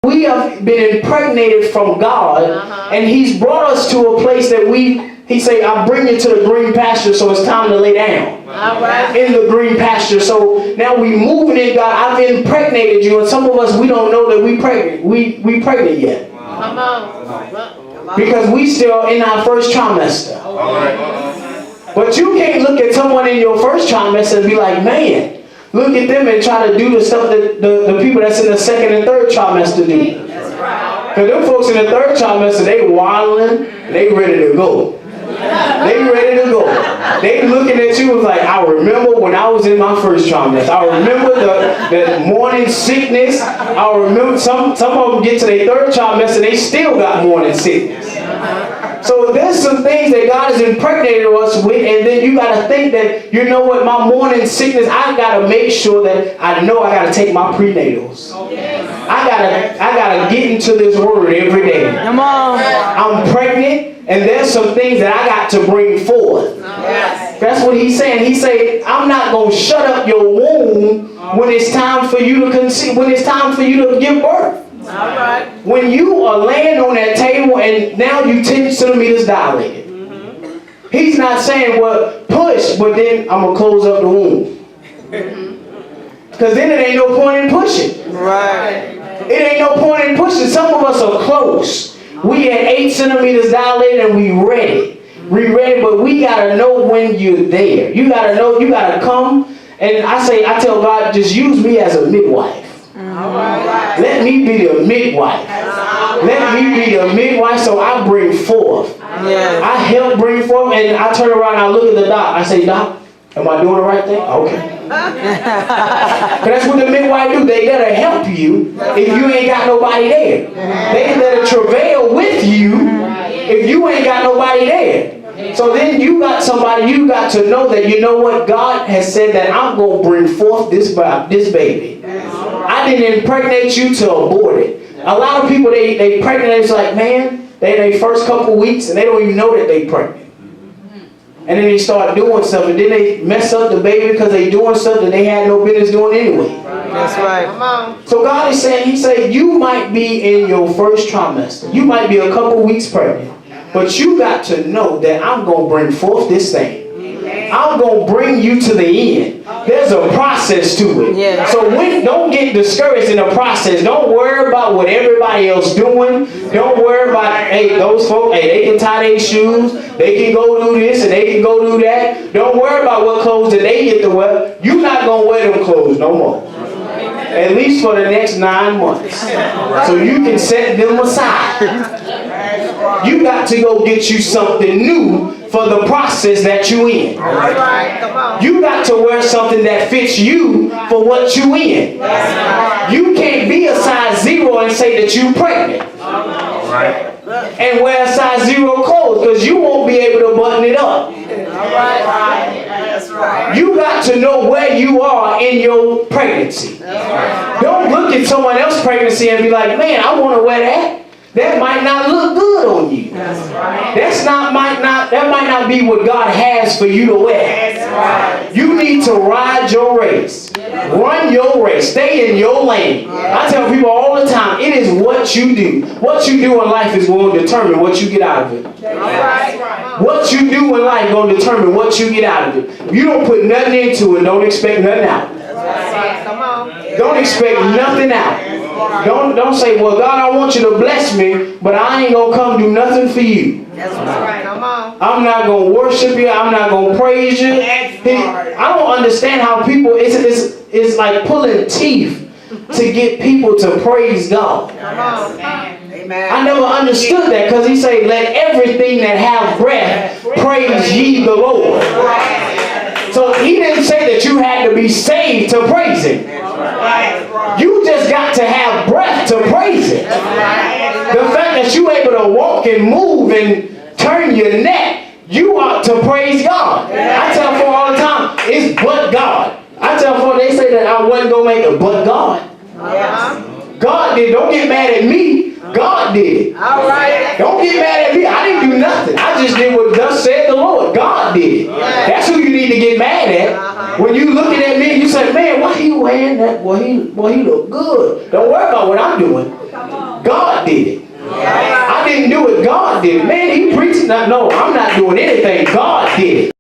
We have been impregnated from God, and He's brought us to a place that He say, I bring you to the green pasture, so it's time to lay down. In the green pasture. So now we moving in God. I've impregnated you, and some of us, we don't know that we pregnant. We pregnant yet. Because we still in our first trimester. But you can't look at someone in your first trimester and be like, man, look at them and try to do the stuff that the people that's in the second and third trimester do. Because them folks in the third trimester, they waddling, they ready to go. They ready to go. They looking at you was like, I remember when I was in my first trimester. I remember the morning sickness. I remember some of them get to their third trimester, they still got morning sickness. So there's some things that God has impregnated us with, and then you got to think that, you know what, my morning sickness, I got to make sure that I know I got to take my prenatals. I gotta get into this word every day. Come on. I'm pregnant, and there's some things that I got to bring forth. That's what he's saying. He said, I'm not going to shut up your womb when it's time for you to conceive, when it's time for you to give birth. When you are laying on that table and now you 10 centimeters dilated. He's not saying, well, push, but then I'm going to close up the womb. Because then it ain't no point in pushing. It ain't no point in pushing. Some of us are close. We at 8 centimeters dilated and we ready. We ready, but we got to know when you're there. You got to know, you got to come. And I tell God, just use me as a midwife. Let me be the midwife. Let me be the midwife so I bring forth. I help bring forth, and I turn around and I look at the doc. I say, Doc, am I doing the right thing? Okay. That's what the midwife do. They gotta help you if you ain't got nobody there. They gotta travail with you if you ain't got nobody there. So then you got somebody, you got to know that, you know what, God has said that I'm going to bring forth this baby. I didn't impregnate you to abort it. A lot of people, they pregnant, it's like, man, they first couple weeks and they don't even know that they pregnant. And then they start doing stuff, and then they mess up the baby because they doing stuff that they had no business doing anyway. That's right. So God is saying, He said, you might be in your first trimester. You might be a couple weeks pregnant. But you got to know that I'm going to bring forth this thing. I'm going to bring you to the end. There's a process to it. So don't get discouraged in the process. Don't worry about what everybody else doing. Don't worry about, hey, those folks, hey, they can tie their shoes. They can go do this and they can go do that. Don't worry about what clothes that they get to wear. You're not going to wear them clothes no more. At least for the next 9 months. So you can set them aside. You got to go get you something new for the process that you in. You got to wear something that fits you for what you in. You can't be a size 0 and say that you pregnant. And wear a size 0 clothes because you won't be able to button it up. You got to know where you are in your pregnancy. Don't look at someone else's pregnancy and be like, man, I want to wear that. That might not look good on you. That might not be what God has for you to wear. You need to ride your race. Run your race. Stay in your lane. I tell people all the time, it is what you do. What you do in life is going to determine what you get out of it. What you do in life is going to determine what you get out of it. If you don't put nothing into it, don't expect nothing out. Don't expect nothing out. Don't say, well, God, I want you to bless me, but I ain't going to come do nothing for you. I'm not going to worship you. I'm not going to praise you. I don't understand how people, it's like pulling teeth to get people to praise God. I never understood that because He said, let everything that have breath praise ye the Lord. So He didn't say that you had to be saved to praise Him. You just got to have breath to praise Him. The fact that you're able to walk and move and turn your neck, you ought to praise God. I tell folk all the time, it's but God. I tell folk, they say that I wasn't going to make it, but God. God did. Don't get mad at me. God did. Don't get mad at me. I didn't do nothing. I just did what thus said the Lord. God did. That's who you need to get mad at. When you looking at me, you say, man, why he wearing that? Boy, he look good. Don't worry about what I'm doing. God did it. Man, he preaching. No, I'm not doing anything. God did it.